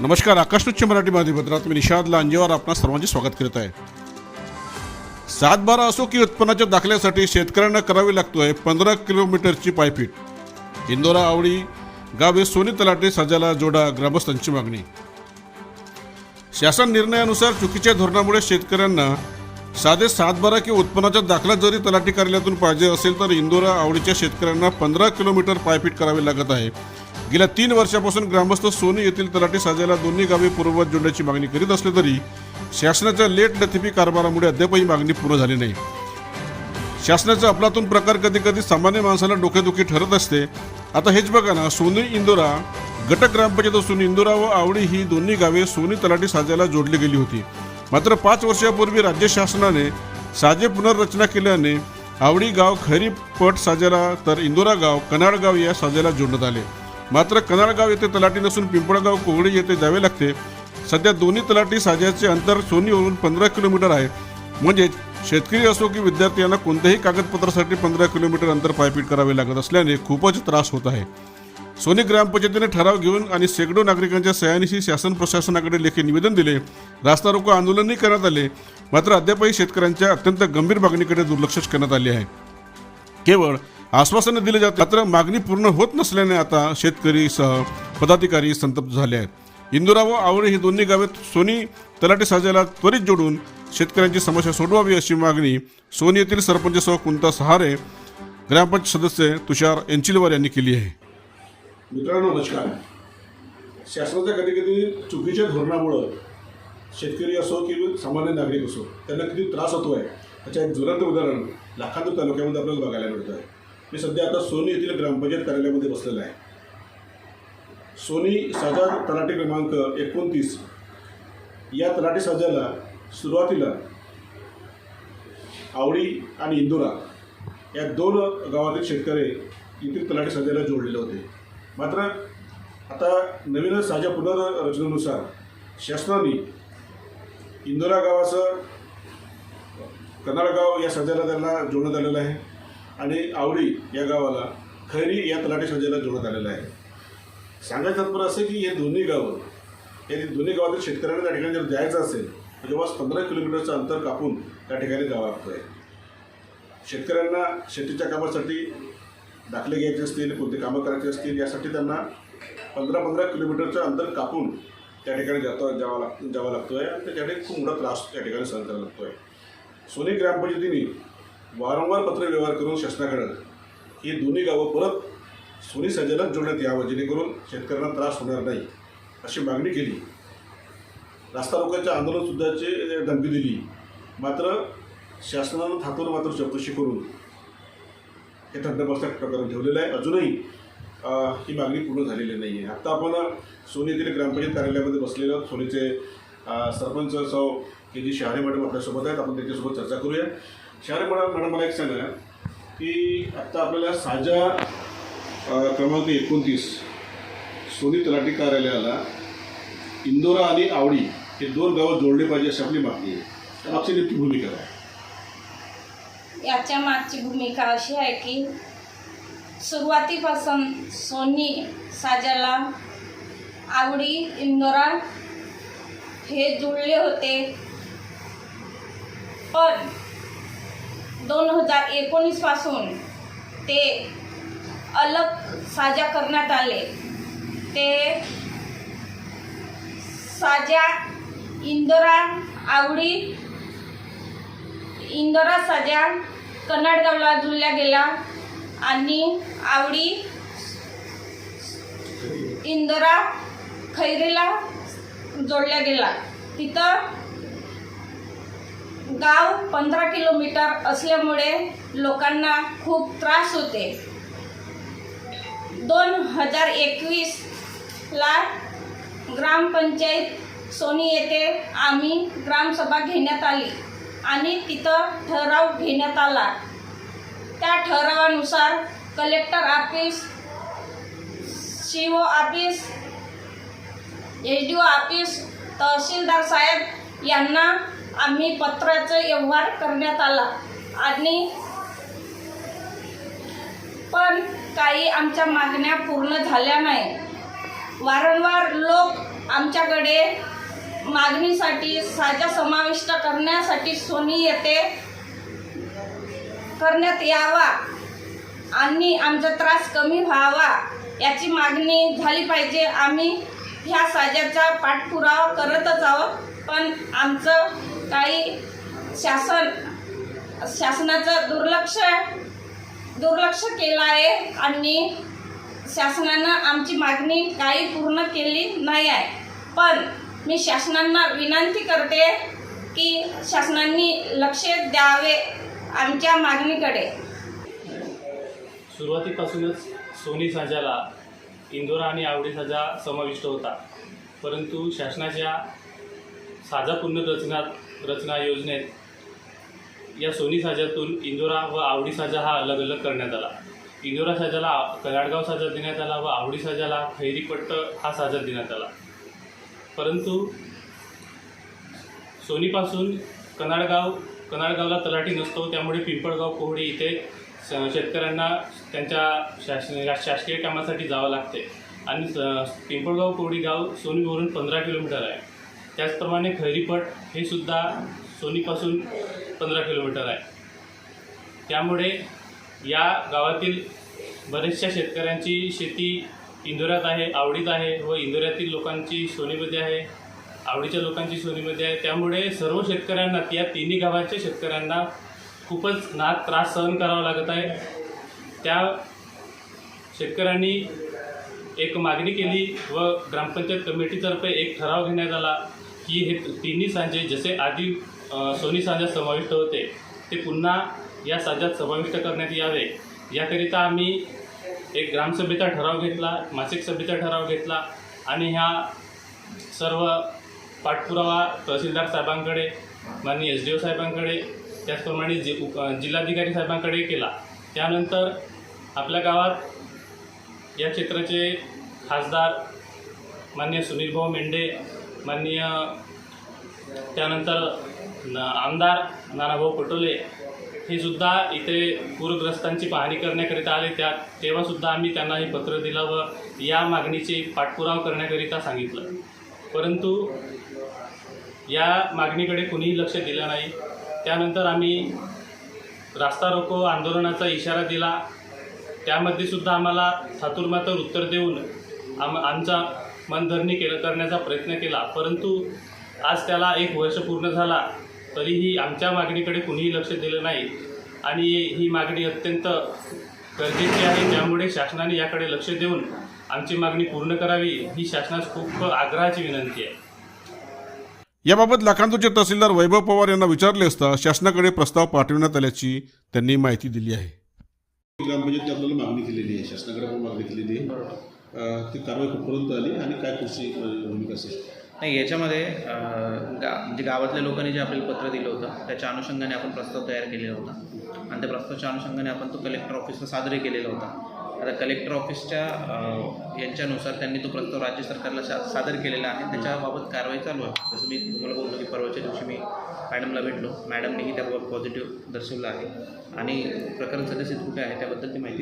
नमस्कार. आकाशनुच्च मराठी बातमीपत्रात मी निषाद लांजेवार आपणा सर्वांचे स्वागत करत आहे. 7/12 असो की उत्पन्नाच्या दाखल्यासाठी शेतकऱ्यांना करावी लागतोय 15 किलोमीटरची पायपीट. इंदोरा आवडी गावे सोनी तलाठी सजाला जोडा, ग्रामस्थांची मागणी. शासन निर्णयानुसार चुकीच्या धोरणामुळे शेतकऱ्यांना साधे 7/12 किंवा उत्पन्नाचा दाखला जरी तलाठी कार्यालयातून पाहिजे असेल तर इंदोरा आवडीच्या शेतकऱ्यांना 15 किलोमीटर पायपीट करावी लागत आहे. गेल्या 3 वर्षापासून ग्रामस्थ सोनी येथील तलाठी साजाला दोन्ही गावे पूर्ववत जोडण्याची मागणी करीत असले तरी शासनाच्या लेट लथिफी कारभारामुळे अद्यापही मागणी पूर्ण झाली नाही. शासनाचा अफलातून प्रकार कधी कधी सामान्य माणसाला डोकेदुखी ठरत असते. आता हेच बघा ना, सोनी इंदोरा गट ग्रामपंचायत असून इंदोरा व आवडी ही दोन्ही गावे सोनी तलाठी साजाला जोडली गेली होती. मात्र 5 वर्षापूर्वी राज्य शासनाने साजे पुनर्रचना केल्याने आवडी गाव खैरी पट साजाला तर इंदोरा गाव कनाडगाव या साजाला जोडण्यात आले. मात्र कनाडगाव येथे तलाठी नसून पिंपळगाव कोगडी येथे जावे लागते. सध्या दोन्ही तलाठी साजाचे अंतर सोनीवरून 15 किलोमीटर आहे. म्हणजेच शेतकरी असो की विद्यार्थी यांना कोणत्याही कागदपत्रासाठी 15 किलोमीटर अंतर पायपीट करावे लागत असल्याने खूपच त्रास होत आहे. सोनी ग्रामपंचायतीने ठराव घेऊन आणि शेकडो नागरिकांच्या सह्यांनीशी शासन प्रशासनाकडे लेखी निवेदन दिले. रास्ता रोको आंदोलनही करण्यात आले. मात्र अद्यापही शेतकऱ्यांच्या अत्यंत गंभीर मागणीकडे दुर्लक्ष करण्यात आले आहे. केवळ आश्वासने दिले जाते, मात्र मागणी पूर्ण होत नसल्याने आता शेतकरी सह पदाधिकारी संतप्त झाले आहेत. इंदोरा व आवडी ही दोन्ही गावे सोनी तलाठी साजाला त्वरित जोडून शेतकऱ्यांची समस्या सोडवावी अशी मागणी सोनी येथील सरपंच सह कुंता सहारे, ग्रामपंचायत सदस्य तुषार एंचिलवार यांनी केली आहे. मित्रांनो नमस्कार. शासनाच्या कधी कधी चुकीच्या धोरणामुळं शेतकरी असो की सामान्य नागरिक असो त्यांना किती त्रास होतो आहे त्याचं एक ज्वलंत उदाहरण लाखांदूर तालुक्यामध्ये आपल्याला बघायला मिळतं आहे. मी सध्या आता सोनी येथील ग्रामपंचायत कार्यालयामध्ये बसलेला आहे. सोनी साजा तलाठी क्रमांक 29 या तलाठी साजाला सुरुवातीला आवडी आणि इंदोरा या 2 गावातील शेतकरी येथील तलाठी साजाला जोडलेले होते. मात्र आता नवीन साजा पुनर्रचनेनुसार शासनाने इंदोरा गावाचं कनाडगाव या साजाला त्यांना जोडण्यात आलेलं आहे आणि आवडी या गावाला खैरी या तलाठी साजाला जोडण्यात आलेलं आहे. सांगायचं तात्पर्य असं की हे दोन्ही दोन्ही गावातील शेतकऱ्यांना त्या ठिकाणी जर जायचं असेल तर जवळपास 15 किलोमीटरचं अंतर कापून त्या ठिकाणी जावं लागतं आहे. शेतकऱ्यांना शेतीच्या कामासाठी दाखले घ्यायचे असतील, कोणते कामं करायचे असतील यासाठी त्यांना 15 किलोमीटरचं अंतर कापून त्या ठिकाणी जावं लागतो आहे आणि त्याच्यासाठी खूप मोठा त्रास त्या ठिकाणी सहन करावा लागतो आहे. सोनी ग्रामपंचायतीने वारंवार पत्रव्यवहार करून शासनाकडे ही दोन्ही गावं परत सोनी साजाला जोडण्यात यावं जेणेकरून शेतकऱ्यांना त्रास होणार नाही अशी मागणी केली. रास्ता रोकोच्या आंदोलनसुद्धाची धमकी दिली. मात्र शासनानं थातून मात्र चौकशी करून हे थंडबस्त्यात प्रकरण ठेवलेलं आहे. अजूनही ही मागणी पूर्ण झालेली नाही आहे. आत्ता आपण सोनी येथील ग्रामपंचायत कार्यालयामध्ये बसलेलो सोनीचे सरपंच सौ के जी शहारे मॅडम आपल्यासोबत आहेत. आपण त्यांच्यासोबत चर्चा करूया. शहारे मॅडम मला एक सांगा की आत्ता आपल्याला साजा क्रमांक 29 सोनी तलाठी कार्यालयाला इंदोरा आणि आवडी हे 2 गावं जोडले पाहिजे अशी आपली मागणी आहे. तर आपली नेमकी भूमिका आहे. याच्या मागची भूमिका अशी आहे की सुरुवातीपासून सोनी साजाला आवडी इंदोरा हे जुळले होते, पण 2019 पासून ते अलग साजा करण्यात आले. ते साजा इंदोरा साजा कनाडगावला जुळल्या गेला आणि आवडी इंदोरा खैरीला जोडल्या गेला. तिथं गाव 15 किलोमीटर असल्यामुळे लोकांना खूप त्रास होते. 2021ला ग्रामपंचायत सोनी येथे आम्ही ग्रामसभा घेण्यात आली आणि तिथं ठराव घेण्यात आला. त्या ठरावानुसार collector office, CO office, SDO office, tehsildar साहेब यांना आम्ही पत्राचा व्यवहार करण्यात आला आणि पण काही आमच्या मागण्या पूर्ण झाल्या नाही. वारंवार लोक आमच्याकडे मागणीसाठी साजा समाविष्ट करण्यासाठी सोनी येथे करण्यात यावा आणि आमचा त्रास कमी व्हावा याची मागणी झाली पाहिजे. आम्ही ह्या साजाचा पाठपुरावा करतच आहोत, पण आमचं काही शासनाचं दुर्लक्ष केलं आहे आणि शासनानं आमची मागणी काही पूर्ण केली नाही आहे. पण मी शासनांना विनंती करते की शासनाने लक्ष द्यावे आमच्या मागणीकडे. सुरुवातीपासूनच सोनी साजाला इंदोरा आणि आवडी साजा समाविष्ट होता, परंतु शासनाच्या साजा पुनर्रचना योजनेत या सोनी साजातून इंदोरा व आवडी साजा हा अलग अलग करण्यात आला. इंदोरा साजाला कनाडगाव साजा देण्यात आला व आवडी साजाला खैरीपट्ट हा साजा देण्यात आला. परंतु सोनीपासून कनाडगावला तलाठी नसतो, त्यामुळे पिंपळगाव कोहडी इथे शेतकऱ्यांना त्यांच्या शासकीय कामासाठी जावं लागते आणि पिंपळगाव कोहडी गाव सोनीवरून 15 किलोमीटर आहे. त्याचप्रमाणे खैरीपट हे सुद्धा सोनीपासून 15 किलोमीटर आहे. त्यामुळे या गावातील बऱ्याचशा शेतकऱ्यांची शेती इंदोऱ्यात आहे, आवडीत आहे व इंदोऱ्यातील लोकांची सोनीमध्ये आहे, आवडीच्या लोकांची सोनीमध्ये आहे. त्यामुळे सर्व शेतकऱ्यांना, या तिन्ही गावाच्या शेतकऱ्यांना खूपच त्रास सहन करावा लागत आहे. त्या शेतकऱ्यांनी एक मागणी केली व ग्रामपंचायत कमिटीतर्फे एक ठराव घेण्यात आला की हे तिन्ही साजे जसे आधी सोनी साजात समाविष्ट होते ते पुन्हा या साजात समाविष्ट करण्यात यावे. याकरिता आम्ही एक ग्रामसभेचा ठराव घेतला, मासिक सभेचा ठराव घेतला आणि ह्या सर्व पाठपुरावा तहसीलदार साहेबांकडे, माननीय SDO साहेबांकडे, त्याचप्रमाणे जिल्हाधिकारी साहेबांकडे केला. त्यानंतर आपल्या गावात या क्षेत्राचे खासदार माननीय सुनील भाऊ मेंढे, माननीय त्यानंतर आमदार नानाभाऊ पटोले हे सुद्धा इथे पूरग्रस्तांची पाहणी करण्याकरिता आले. तेव्हासुद्धा आम्ही त्यांना हे पत्र दिलं व या मागणीची पाठपुरावा करण्याकरिता सांगितलं, परंतु या मागणीकडे कुणीही लक्ष दिलं नाही. त्यानंतर आम्ही रास्ता रोको आंदोलनाचा इशारा दिला. त्यामध्ये सुद्धा आम्हाला थातुरमातर उत्तर देऊन आमचा मनधरणी करण्याचा प्रयत्न केला, परंतु आज त्याला 1 वर्ष पूर्ण झाला तरीही आमच्या मागणीकडे कुणीही लक्ष दिलं नाही आणि ही मागणी अत्यंत गरजेची आहे. त्यामुळे शासनाने याकडे लक्ष देऊन आमची मागणी पूर्ण करावी ही शासनास खूप आग्रहाची विनंती आहे. याबाबत लाखांदूरचे तहसीलदार वैभव पवार यांना विचारले असता शासनाकडे प्रस्ताव पाठविण्यात आल्याची त्यांनी माहिती दिली आहे. ग्रामपंचायतने आपल्याला मागणी केलेली आहे, शासनाकडे पण मागणी केलेली आहे. ती कारवाई कुठपर्यंत आली आणि काय पुढची भूमिका असेल? नाही, याच्यामध्ये म्हणजे गावातल्या लोकांनी जे आपल्याला पत्र दिलं होतं त्याच्या अनुषंगाने आपण प्रस्ताव तयार केलेला होता आणि त्या प्रस्तावाच्या अनुषंगाने आपण तो कलेक्टर ऑफिसला सादर केलेला होता. आता कलेक्टर ऑफिसच्या यांच्यानुसार त्यांनी तो प्रस्ताव राज्य सरकारला सादर केलेला आहे. त्याच्याबाबत कारवाई चालू आहे. जसं मी तुम्हाला बोलतो की परवाच्या दिवशी मी मॅडमला भेटलो, मॅडमनेही त्याबाबत पॉझिटिव्ह दर्शवलं आहे आणि प्रकरण सद्यस्थिती कुठे आहे त्याबद्दल ती माहिती